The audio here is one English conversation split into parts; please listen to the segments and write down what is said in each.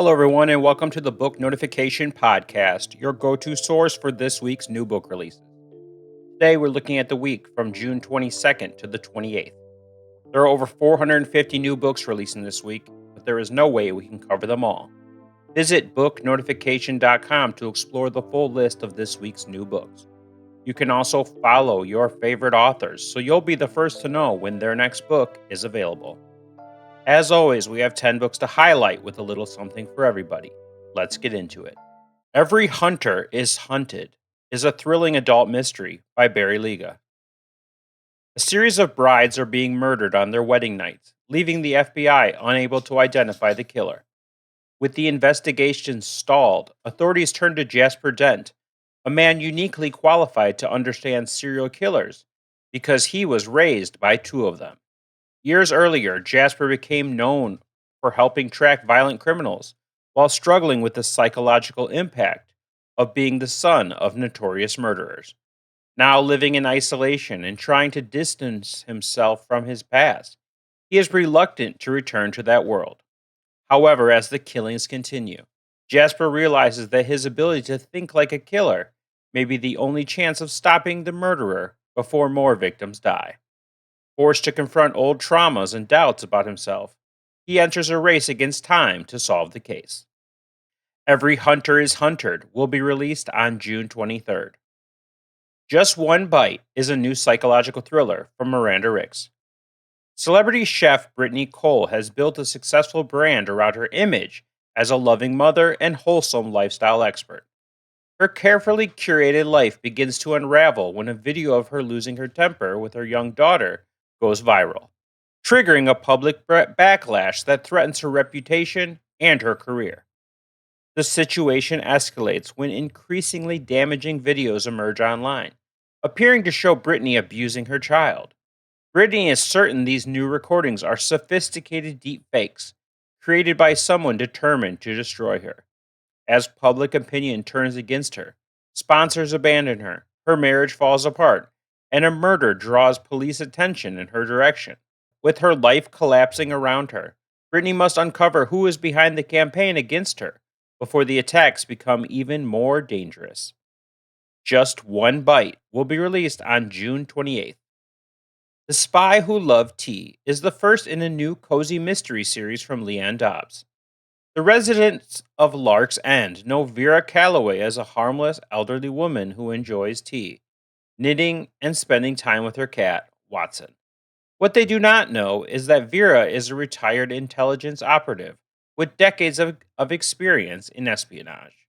Hello, everyone, and welcome to the Book Notification Podcast, your go to source for this week's new book releases. Today, we're looking at the week from June 22nd to the 28th. There are over 450 new books releasing this week, but there is no way we can cover them all. Visit booknotification.com to explore the full list of this week's new books. You can also follow your favorite authors so you'll be the first to know when their next book is available. As always, we have 10 books to highlight with a little something for everybody. Let's get into it. Every Hunter is Hunted is a thrilling adult mystery by Barry Lyga. A series of brides are being murdered on their wedding nights, leaving the FBI unable to identify the killer. With the investigation stalled, authorities turn to Jasper Dent, a man uniquely qualified to understand serial killers because he was raised by two of them. Years earlier, Jasper became known for helping track violent criminals while struggling with the psychological impact of being the son of notorious murderers. Now living in isolation and trying to distance himself from his past, he is reluctant to return to that world. However, as the killings continue, Jasper realizes that his ability to think like a killer may be the only chance of stopping the murderer before more victims die. Forced to confront old traumas and doubts about himself, he enters a race against time to solve the case. Every Hunter is Hunted will be released on June 23rd. Just One Bite is a new psychological thriller from Miranda Rijks. Celebrity chef Nicole has built a successful brand around her image as a loving mother and wholesome lifestyle expert. Her carefully curated life begins to unravel when a video of her losing her temper with her young daughter goes viral, triggering a public backlash that threatens her reputation and her career. The situation escalates when increasingly damaging videos emerge online, appearing to show Brittany abusing her child. Brittany is certain these new recordings are sophisticated deepfakes created by someone determined to destroy her. As public opinion turns against her, sponsors abandon her, her marriage falls apart, and a murder draws police attention in her direction. With her life collapsing around her, Brittany must uncover who is behind the campaign against her before the attacks become even more dangerous. Just One Bite will be released on June 28th. The Spy Who Loved Tea is the first in a new cozy mystery series from Leighann Dobbs. The residents of Lark's End know Vera Calloway as a harmless elderly woman who enjoys tea, knitting, and spending time with her cat, Watson. What they do not know is that Vera is a retired intelligence operative with decades of experience in espionage.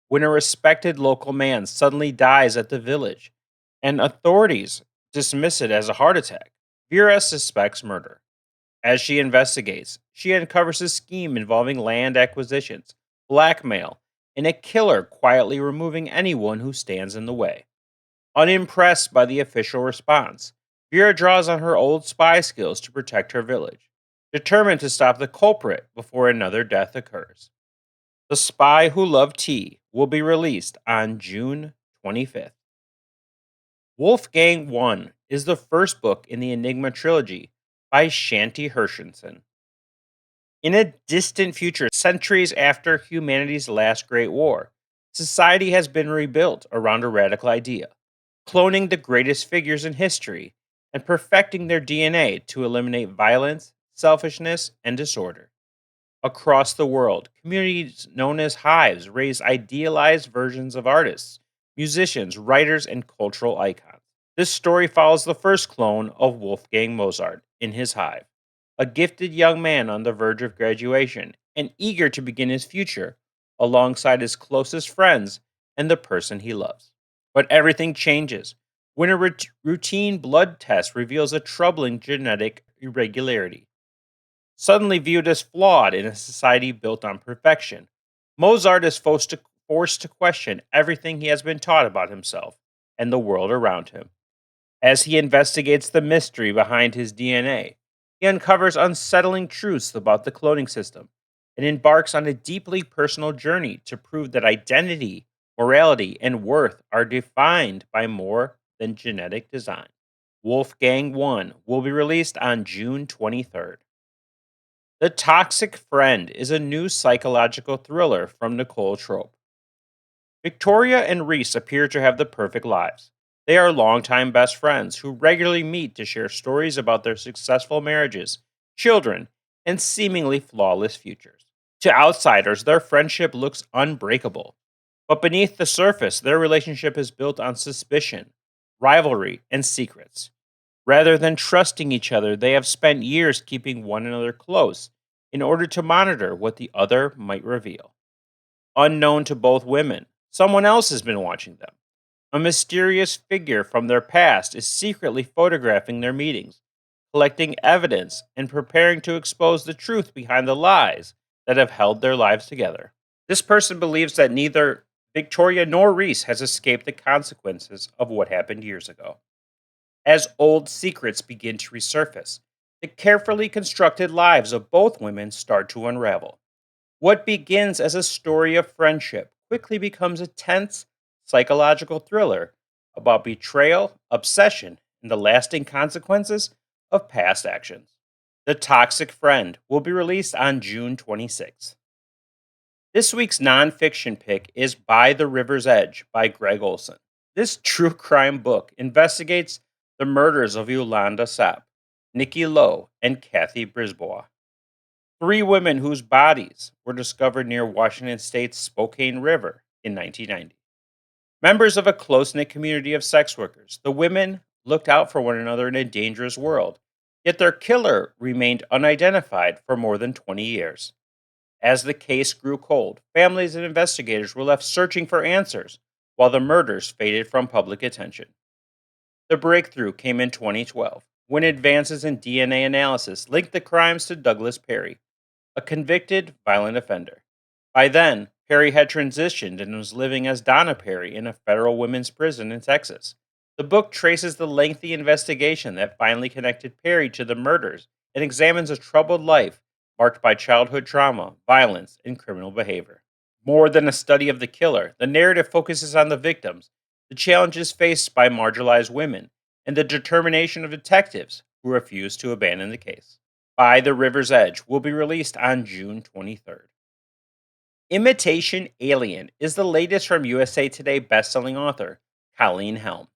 When a respected local man suddenly dies at the village and authorities dismiss it as a heart attack, Vera suspects murder. As she investigates, she uncovers a scheme involving land acquisitions, blackmail, and a killer quietly removing anyone who stands in the way. Unimpressed by the official response, Vera draws on her old spy skills to protect her village, determined to stop the culprit before another death occurs. The Spy Who Loved Tea will be released on June 25th. Wolfgang 1 is the first book in the Enigma trilogy by Shanti Hershenson. In a distant future, centuries after humanity's last great war, society has been rebuilt around a radical idea: cloning the greatest figures in history and perfecting their DNA to eliminate violence, selfishness, and disorder. Across the world, communities known as hives raise idealized versions of artists, musicians, writers, and cultural icons. This story follows the first clone of Wolfgang Mozart in his hive, a gifted young man on the verge of graduation and eager to begin his future alongside his closest friends and the person he loves. But everything changes when a routine blood test reveals a troubling genetic irregularity. Suddenly viewed as flawed in a society built on perfection, Mozart is forced to question everything he has been taught about himself and the world around him. As he investigates the mystery behind his DNA, he uncovers unsettling truths about the cloning system and embarks on a deeply personal journey to prove that identity, morality, and worth are defined by more than genetic design. Wolfgang 1 will be released on June 23rd. The Toxic Friend is a new psychological thriller from Nicole Trope. Victoria and Reese appear to have the perfect lives. They are longtime best friends who regularly meet to share stories about their successful marriages, children, and seemingly flawless futures. To outsiders, their friendship looks unbreakable. But beneath the surface, their relationship is built on suspicion, rivalry, and secrets. Rather than trusting each other, they have spent years keeping one another close in order to monitor what the other might reveal. Unknown to both women, someone else has been watching them. A mysterious figure from their past is secretly photographing their meetings, collecting evidence, and preparing to expose the truth behind the lies that have held their lives together. This person believes that neither Victoria nor Reese has escaped the consequences of what happened years ago. As old secrets begin to resurface, the carefully constructed lives of both women start to unravel. What begins as a story of friendship quickly becomes a tense psychological thriller about betrayal, obsession, and the lasting consequences of past actions. The Toxic Friend will be released on June 26th. This week's nonfiction pick is By the River's Edge by Gregg Olsen. This true crime book investigates the murders of Yolanda Sapp, Nikki Lowe, and Kathy Brisbois, three women whose bodies were discovered near Washington State's Spokane River in 1990. Members of a close knit community of sex workers, the women looked out for one another in a dangerous world, yet their killer remained unidentified for more than 20 years. As the case grew cold, families and investigators were left searching for answers while the murders faded from public attention. The breakthrough came in 2012 when advances in DNA analysis linked the crimes to Douglas Perry, a convicted violent offender. By then, Perry had transitioned and was living as Donna Perry in a federal women's prison in Texas. The book traces the lengthy investigation that finally connected Perry to the murders and examines a troubled life marked by childhood trauma, violence, and criminal behavior. More than a study of the killer, the narrative focuses on the victims, the challenges faced by marginalized women, and the determination of detectives who refuse to abandon the case. By the River's Edge will be released on June 23rd. Imitation Alien is the latest from USA Today bestselling author Colleen Helme.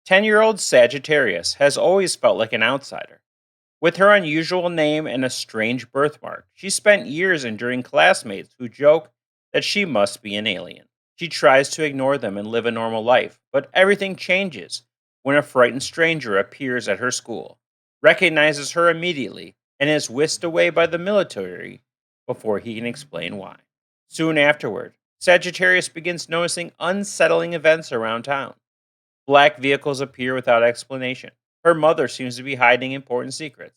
10-year-old Sagittarius has always felt like an outsider. With her unusual name and a strange birthmark, she spent years enduring classmates who joke that she must be an alien. She tries to ignore them and live a normal life, but everything changes when a frightened stranger appears at her school, recognizes her immediately, and is whisked away by the military before he can explain why. Soon afterward, Sagittarius begins noticing unsettling events around town. Black vehicles appear without explanation. Her mother seems to be hiding important secrets,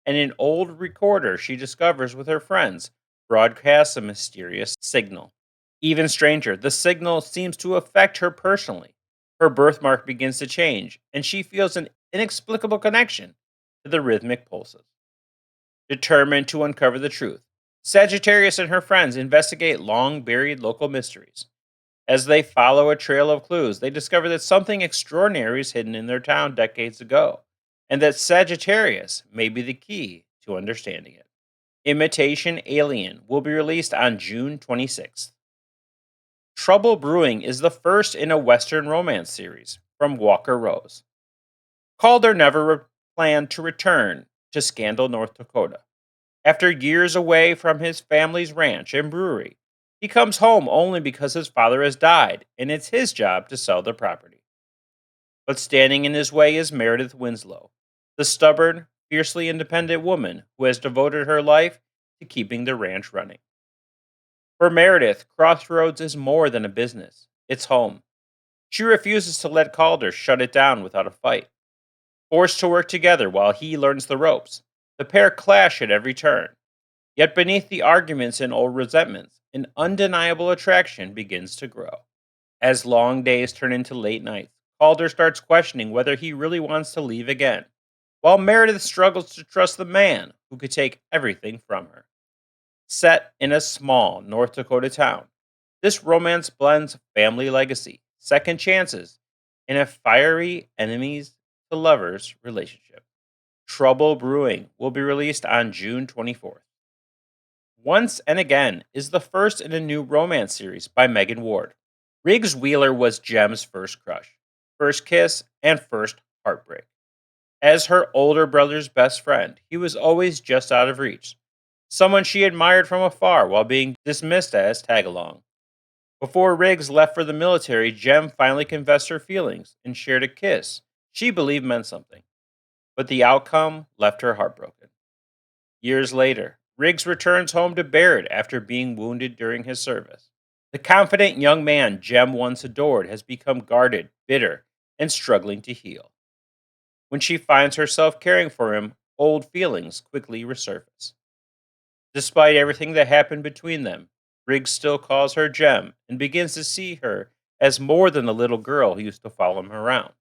and an old recorder she discovers with her friends broadcasts a mysterious signal. Even stranger, the signal seems to affect her personally. Her birthmark begins to change, and she feels an inexplicable connection to the rhythmic pulses. Determined to uncover the truth, Sagittarius and her friends investigate long buried local mysteries. As they follow a trail of clues, they discover that something extraordinary is hidden in their town decades ago, and that Sagittarius may be the key to understanding it. Imitation Alien will be released on June 26th. Trouble Brewing is the first in a Western romance series from Walker Rose. Calder never planned to return to Scandal, North Dakota. After years away from his family's ranch and brewery, he comes home only because his father has died, and it's his job to sell the property. But standing in his way is Meredith Winslow, the stubborn, fiercely independent woman who has devoted her life to keeping the ranch running. For Meredith, Crossroads is more than a business, it's home. She refuses to let Calder shut it down without a fight. Forced to work together while he learns the ropes, the pair clash at every turn. Yet beneath the arguments and old resentments, an undeniable attraction begins to grow. As long days turn into late nights, Calder starts questioning whether he really wants to leave again, while Meredith struggles to trust the man who could take everything from her. Set in a small North Dakota town, this romance blends family legacy, second chances, and a fiery enemies to lovers relationship. Trouble Brewing will be released on June 24th. Once and Again is the first in a new romance series by Megyn Ward. Riggs Wheeler was Jem's first crush, first kiss, and first heartbreak. As her older brother's best friend, he was always just out of reach, someone she admired from afar while being dismissed as tag-along. Before Riggs left for the military, Jem finally confessed her feelings and shared a kiss she believed meant something. But the outcome left her heartbroken. Years later, Riggs returns home to Barrett after being wounded during his service. The confident young man Jem once adored has become guarded, bitter, and struggling to heal. When she finds herself caring for him, old feelings quickly resurface. Despite everything that happened between them, Riggs still calls her Jem and begins to see her as more than the little girl who used to follow him around.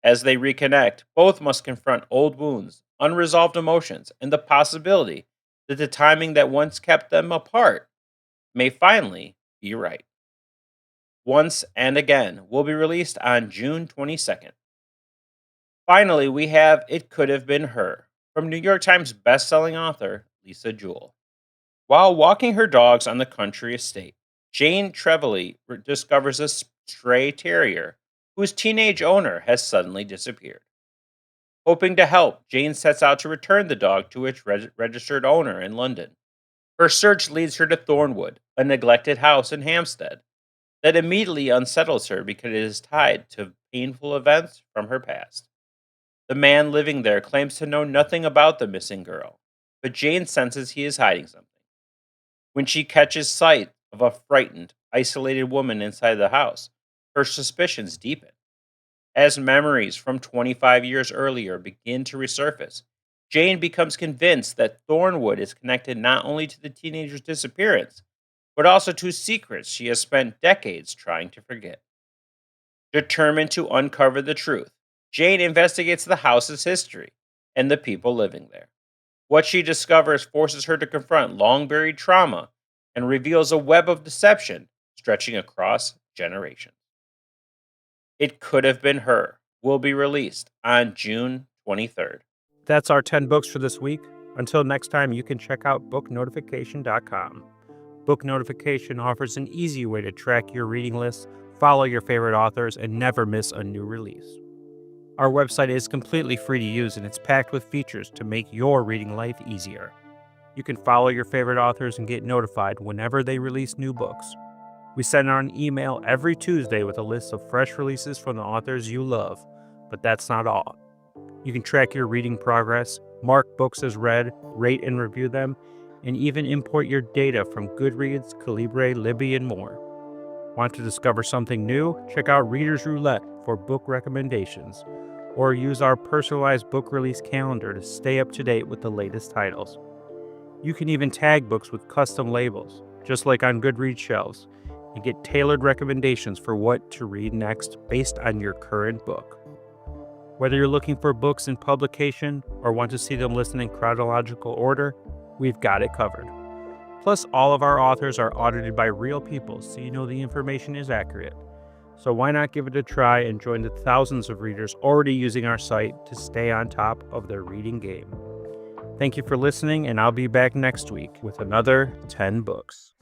As they reconnect, both must confront old wounds, unresolved emotions, and the possibility that the timing that once kept them apart may finally be right. Once and Again will be released on June 22nd. Finally, we have It Could Have Been Her from New York Times bestselling author Lisa Jewell. While walking her dogs on the country estate, Jane Trevelyan discovers a stray terrier whose teenage owner has suddenly disappeared. Hoping to help, Jane sets out to return the dog to its registered owner in London. Her search leads her to Thornwood, a neglected house in Hampstead, that immediately unsettles her because it is tied to painful events from her past. The man living there claims to know nothing about the missing girl, but Jane senses he is hiding something. When she catches sight of a frightened, isolated woman inside the house, her suspicions deepen. As memories from 25 years earlier begin to resurface, Jane becomes convinced that Thornwood is connected not only to the teenager's disappearance, but also to secrets she has spent decades trying to forget. Determined to uncover the truth, Jane investigates the house's history and the people living there. What she discovers forces her to confront long buried trauma and reveals a web of deception stretching across generations. It Could Have Been Her will be released on June 23rd. That's our 10 books for this week. Until next time, you can check out booknotification.com. Book Notification offers an easy way to track your reading list, follow your favorite authors, and never miss a new release. Our website is completely free to use, and it's packed with features to make your reading life easier. You can follow your favorite authors and get notified whenever they release new books. We send out an email every Tuesday with a list of fresh releases from the authors you love, but that's not all. You can track your reading progress, mark books as read, rate and review them, and even import your data from Goodreads, Calibre, Libby, and more. Want to discover something new? Check out Reader's Roulette for book recommendations, or use our personalized book release calendar to stay up to date with the latest titles. You can even tag books with custom labels, just like on Goodreads shelves, and get tailored recommendations for what to read next based on your current book. Whether you're looking for books in publication or want to see them listed in chronological order, we've got it covered. Plus, all of our authors are audited by real people, so you know the information is accurate. So why not give it a try and join the thousands of readers already using our site to stay on top of their reading game. Thank you for listening, and I'll be back next week with another 10 books.